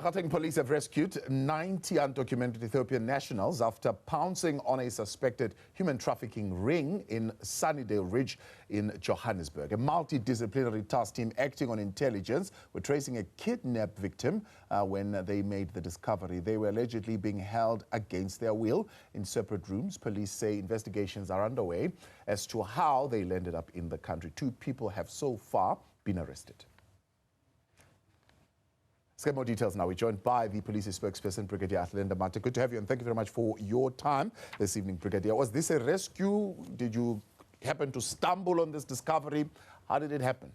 Trafficking police have rescued 90 undocumented Ethiopian nationals after pouncing on a suspected human trafficking ring in Sunnydale Ridge in Johannesburg. A multidisciplinary task team acting on intelligence were tracing a kidnapped victim when they made the discovery. They were allegedly being held against their will in separate rooms. Police say investigations are underway as to how they landed up in the country. 2 people have so far been arrested. Let's get more details now. We're joined by the police spokesperson, Brigadier Athlenda Mate. Good to have you, and thank you very much for your time this evening, Brigadier. Was this a rescue? Did you happen to stumble on this discovery? How did it happen?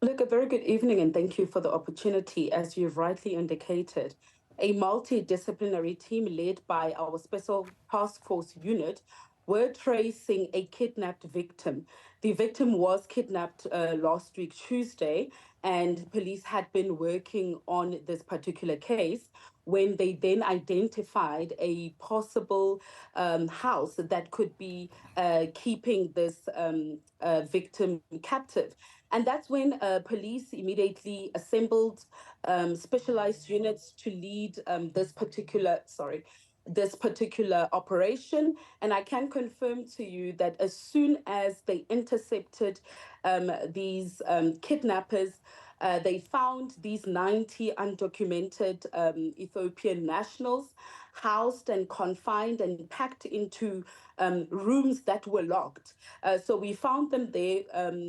Look, a very good evening, and thank you for the opportunity. As you've rightly indicated, a multidisciplinary team led by our Special Task Force unit were tracing a kidnapped victim. The victim was kidnapped last week, Tuesday, and police had been working on this particular case when they then identified a possible house that could be keeping this victim captive. And that's when police immediately assembled specialized units to lead this particular operation. And I can confirm to you that as soon as they intercepted these kidnappers, they found these 90 undocumented Ethiopian nationals housed and confined and packed into rooms that were locked. So we found them there,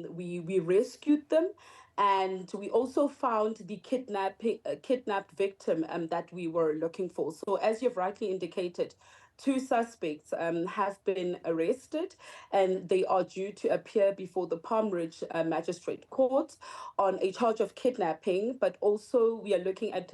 we rescued them, and we also found the kidnapped victim that we were looking for. So as you've rightly indicated, 2 suspects have been arrested, and they are due to appear before the Palm Ridge Magistrate Court on a charge of kidnapping, but also we are looking at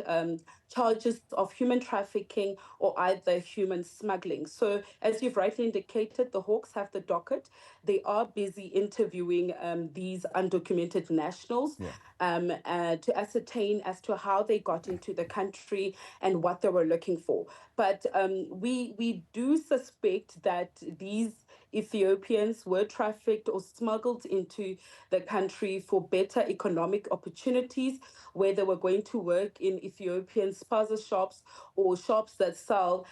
charges of human trafficking or either human smuggling. So as you've rightly indicated, the Hawks have the docket. They are busy interviewing these undocumented nationals to ascertain as to how they got into the country and what they were looking for. But we do suspect that these Ethiopians were trafficked or smuggled into the country for better economic opportunities, where they were going to work in Ethiopian spaza shops or shops that sell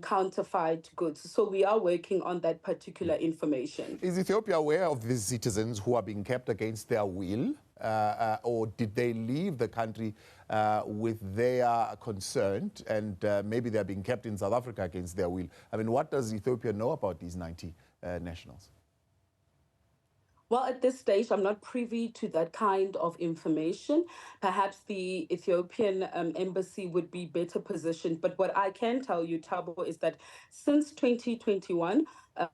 counterfeit goods. So we are working on that particular information. Is Ethiopia aware of these citizens who are being kept against their will? Or did they leave the country with their consent, and maybe they're being kept in South Africa against their will? I mean, what does Ethiopia know about these 90 nationals? Well, at this stage, I'm not privy to that kind of information. Perhaps the Ethiopian embassy would be better positioned. But what I can tell you, Thabo, is that since 2021,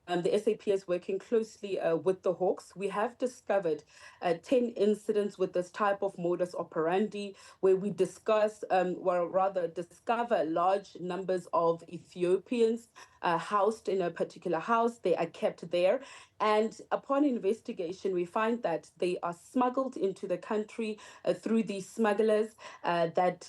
the SAP is working closely with the Hawks. We have discovered 10 incidents with this type of modus operandi, where we discuss, discover large numbers of Ethiopians housed in a particular house. They are kept there. And upon investigation, we find that they are smuggled into the country through these smugglers that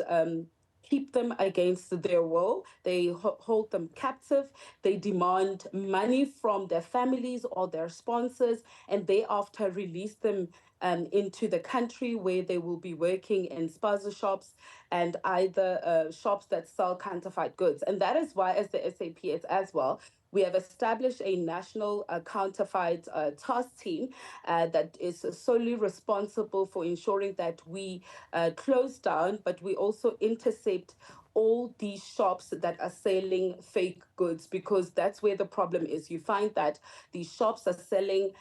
keep them against their will. They hold them captive. They demand money from their families or their sponsors, and thereafter release them into the country, where they will be working in spaza shops and either shops that sell counterfeit goods. And that is why, as the SAPS as well, we have established a national counterfeit task team that is solely responsible for ensuring that we close down, but we also intercept all these shops that are selling fake goods, because that's where the problem is. You find that these shops are selling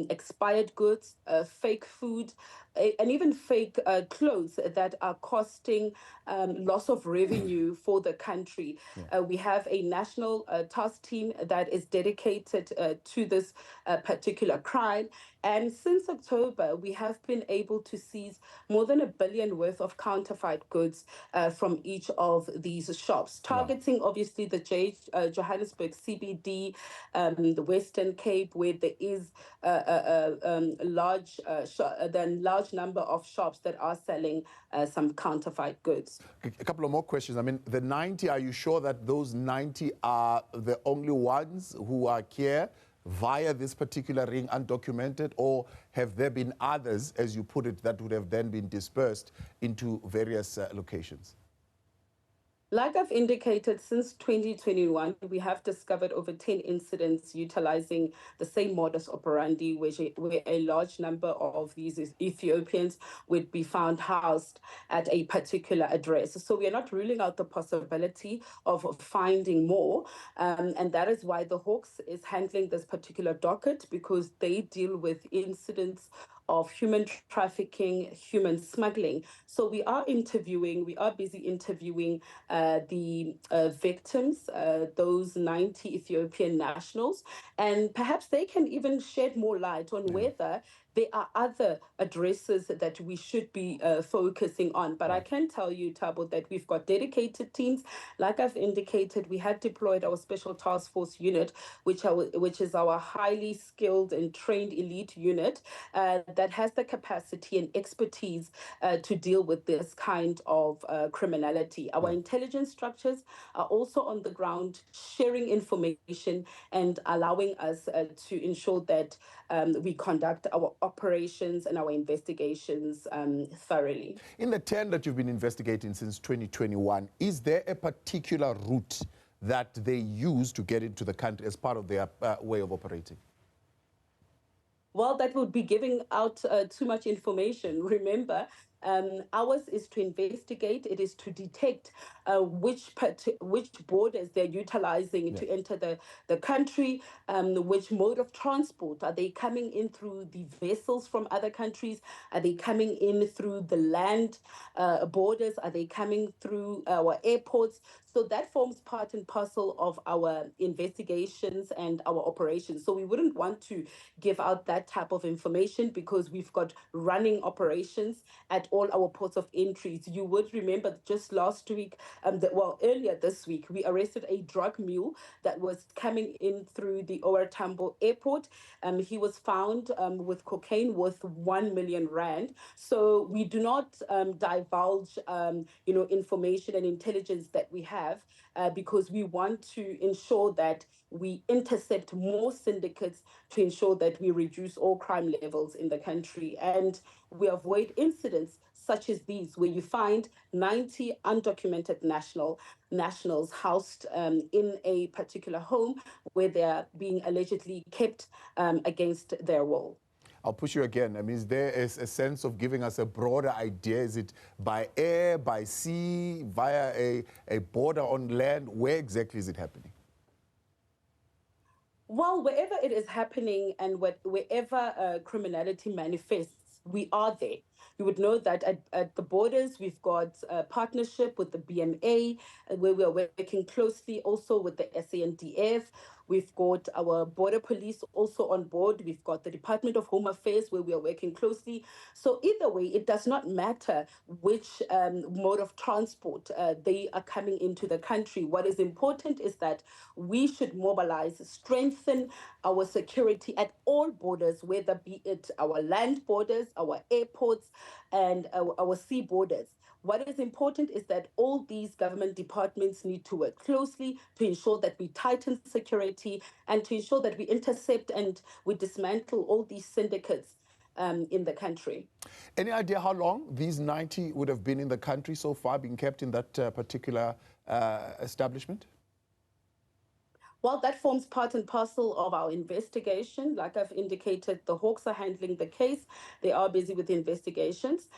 expired goods, fake food, and even fake clothes that are costing loss of revenue for the country. We have a national task team that is dedicated to this particular crime. And since October, we have been able to seize more than $1 billion worth of counterfeit goods from each of these shops, targeting obviously the Johannesburg CBD, the Western Cape, where there is a large number of shops that are selling some counterfeit goods. A couple of more questions. I mean, the 90, are you sure that those 90 are the only ones who are here via this particular ring, undocumented, or have there been others, as you put it, that would have then been dispersed into various locations? Like I've indicated, since 2021, we have discovered over 10 incidents utilizing the same modus operandi, where a large number of these Ethiopians would be found housed at a particular address. So we are not ruling out the possibility of finding more. And that is why the Hawks is handling this particular docket, because they deal with incidents of human trafficking, human smuggling. So we are busy interviewing the victims, those 90 Ethiopian nationals, and perhaps they can even shed more light on whether there are other addresses that we should be focusing on. But I can tell you, Thabo, that we've got dedicated teams. Like I've indicated, we had deployed our special task force unit, which is our highly skilled and trained elite unit that has the capacity and expertise to deal with this kind of criminality. Our intelligence structures are also on the ground, sharing information and allowing us to ensure that we conduct our operations and our investigations thoroughly. In the 10 that you've been investigating since 2021, is there a particular route that they use to get into the country as part of their way of operating? Well, that would be giving out too much information. Remember, ours is to investigate. It is to detect which borders they're utilizing to enter the country, which mode of transport. Are they coming in through the vessels from other countries? Are they coming in through the land borders? Are they coming through our airports? So that forms part and parcel of our investigations and our operations. So we wouldn't want to give out that type of information because we've got running operations at all our ports of entries. You would remember just last week, earlier this week, we arrested a drug mule that was coming in through the OR Tambo airport. He was found with cocaine worth 1 million rand. So we do not divulge, information and intelligence that we have because we want to ensure that we intercept more syndicates to ensure that we reduce all crime levels in the country and we avoid incidents such as these, where you find 90 undocumented nationals housed in a particular home where they're being allegedly kept against their will. I'll push you again. I mean, is there a sense of giving us a broader idea? Is it by air, by sea, via a border on land? Where exactly is it happening? Well, wherever it is happening and wherever criminality manifests, we are there. You would know that at the borders, we've got a partnership with the BMA, where we are working closely also with the SANDF. We've got our border police also on board. We've got the Department of Home Affairs where we are working closely. So either way, it does not matter which mode of transport they are coming into the country. What is important is that we should mobilize, strengthen our security at all borders, whether be it our land borders, our airports, and our sea borders. What is important is that all these government departments need to work closely to ensure that we tighten security and to ensure that we intercept and we dismantle all these syndicates in the country. Any idea how long these 90 would have been in the country so far, being kept in that particular establishment? Well, that forms part and parcel of our investigation. Like I've indicated, the Hawks are handling the case. They are busy with the investigations.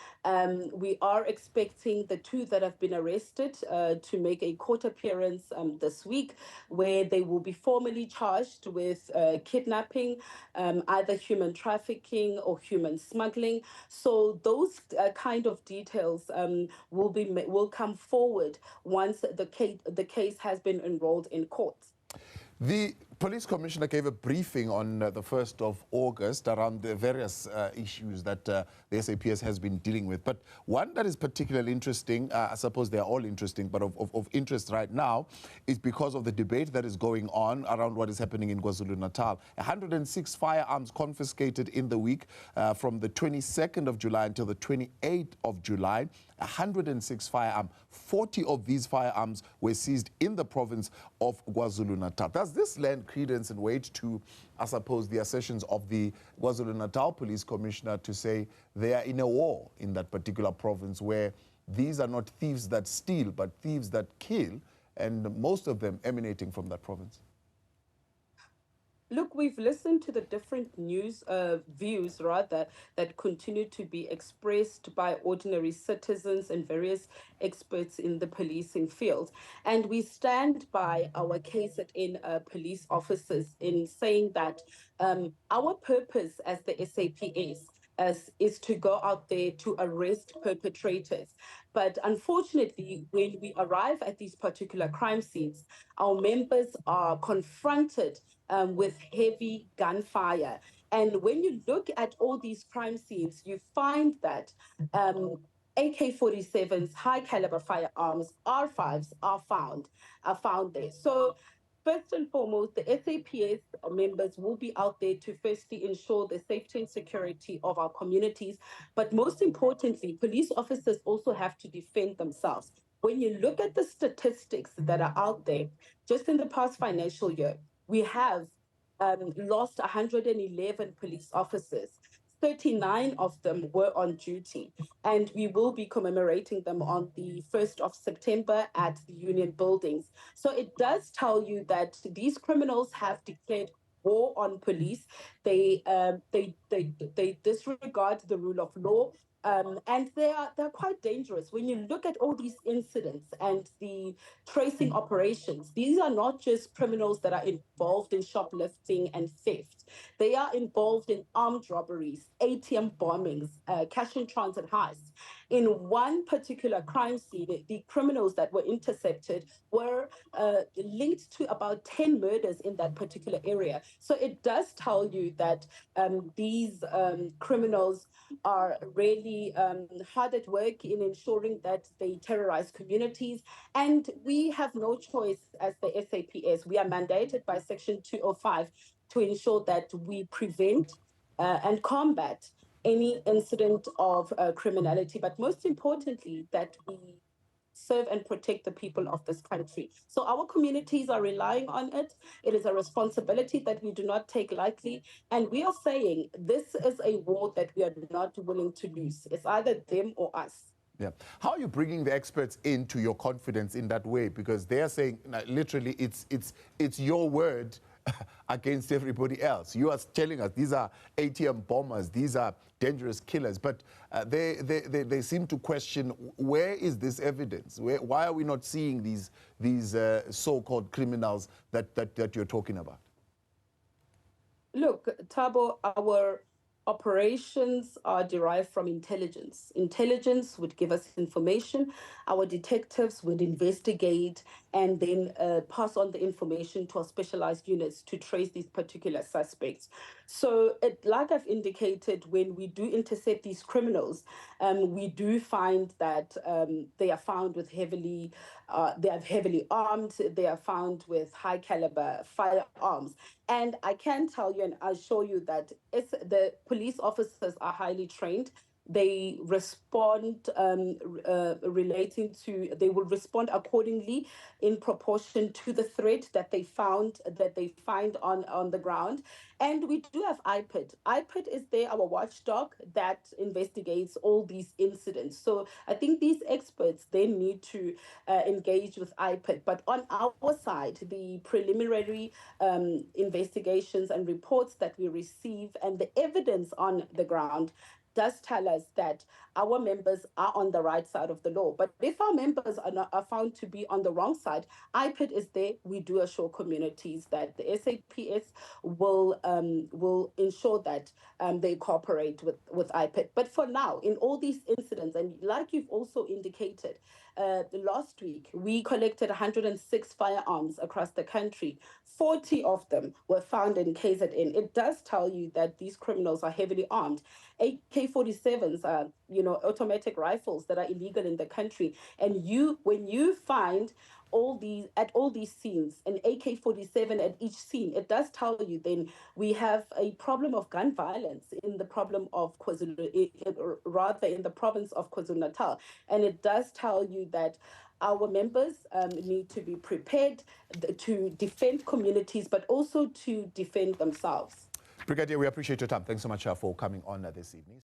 We are expecting the two that have been arrested to make a court appearance this week, where they will be formally charged with kidnapping, either human trafficking or human smuggling. So those kind of details will come forward once the case has been enrolled in court. The police commissioner gave a briefing on the 1st of August around the various issues that the SAPS has been dealing with. But one that is particularly interesting, I suppose they're all interesting, but of interest right now, is because of the debate that is going on around what is happening in KwaZulu-Natal. 106 firearms confiscated in the week from the 22nd of July until the 28th of July. 106 firearms. 40 of these firearms were seized in the province of KwaZulu-Natal. Does this lend credence and weight to I suppose, the assertions of the KwaZulu-Natal Police Commissioner to say they are in a war in that particular province where these are not thieves that steal, but thieves that kill, and most of them emanating from that province? Look, we've listened to the different news views, rather, that continue to be expressed by ordinary citizens and various experts in the policing field. And we stand by our KZN police officers in saying that our purpose as the SAPS is to go out there to arrest perpetrators. But unfortunately, when we arrive at these particular crime scenes, our members are confronted with heavy gunfire. And when you look at all these crime scenes, you find that AK-47s, high caliber firearms, R5s are found there. So first and foremost, the SAPS members will be out there to firstly ensure the safety and security of our communities. But most importantly, police officers also have to defend themselves. When you look at the statistics that are out there, just in the past financial year, we have lost 111 police officers. 39 of them were on duty, and we will be commemorating them on the 1st of September at the Union Buildings. So it does tell you that these criminals have declared war on police. They disregard the rule of law. And they're quite dangerous. When you look at all these incidents and the tracing operations, these are not just criminals that are involved in shoplifting and theft. They are involved in armed robberies, ATM bombings, cash and transit heists. In one particular crime scene, the criminals that were intercepted were linked to about 10 murders in that particular area. So it does tell you that these criminals are really hard at work in ensuring that they terrorize communities. And we have no choice as the SAPS. We are mandated by Section 205 to ensure that we prevent and combat any incident of criminality, but most importantly, that we serve and protect the people of this country. So our communities are relying on it. It is a responsibility that we do not take lightly. And we are saying this is a war that we are not willing to lose. It's either them or us. Yeah. How are you bringing the experts into your confidence in that way? Because they are saying, literally, it's your word against everybody else. You are telling us these are ATM bombers, these are dangerous killers, but they seem to question, where is this evidence? Why are we not seeing these so-called criminals that you're talking about? Look, Thabo, our operations are derived from intelligence. Intelligence would give us information. Our detectives would investigate and then pass on the information to our specialized units to trace these particular suspects. So, like I've indicated, when we do intercept these criminals, we do find that they are found with they are heavily armed, they are found with high caliber firearms. And I can tell you and assure you that the police officers are highly trained. They respond they will respond accordingly in proportion to the threat that they find on the ground. And we do have IPID. IPID is there, our watchdog that investigates all these incidents. So I think these experts, they need to engage with IPID. But on our side, the preliminary investigations and reports that we receive and the evidence on the ground does tell us that our members are on the right side of the law. But if our members are found to be on the wrong side, IPID is there. We do assure communities that the SAPS will ensure that they cooperate with IPID. But for now, in all these incidents, and like you've also indicated, last week we collected 106 firearms across the country. 40 of them were found in KZN. It does tell you that these criminals are heavily armed. AK AK-47s are, automatic rifles that are illegal in the country. And when you find all these scenes, an AK-47 at each scene, it does tell you then we have a problem of gun violence in the problem of rather in the province of KwaZulu-Natal. And it does tell you that our members need to be prepared to defend communities, but also to defend themselves. Brigadier, we appreciate your time. Thanks so much for coming on this evening.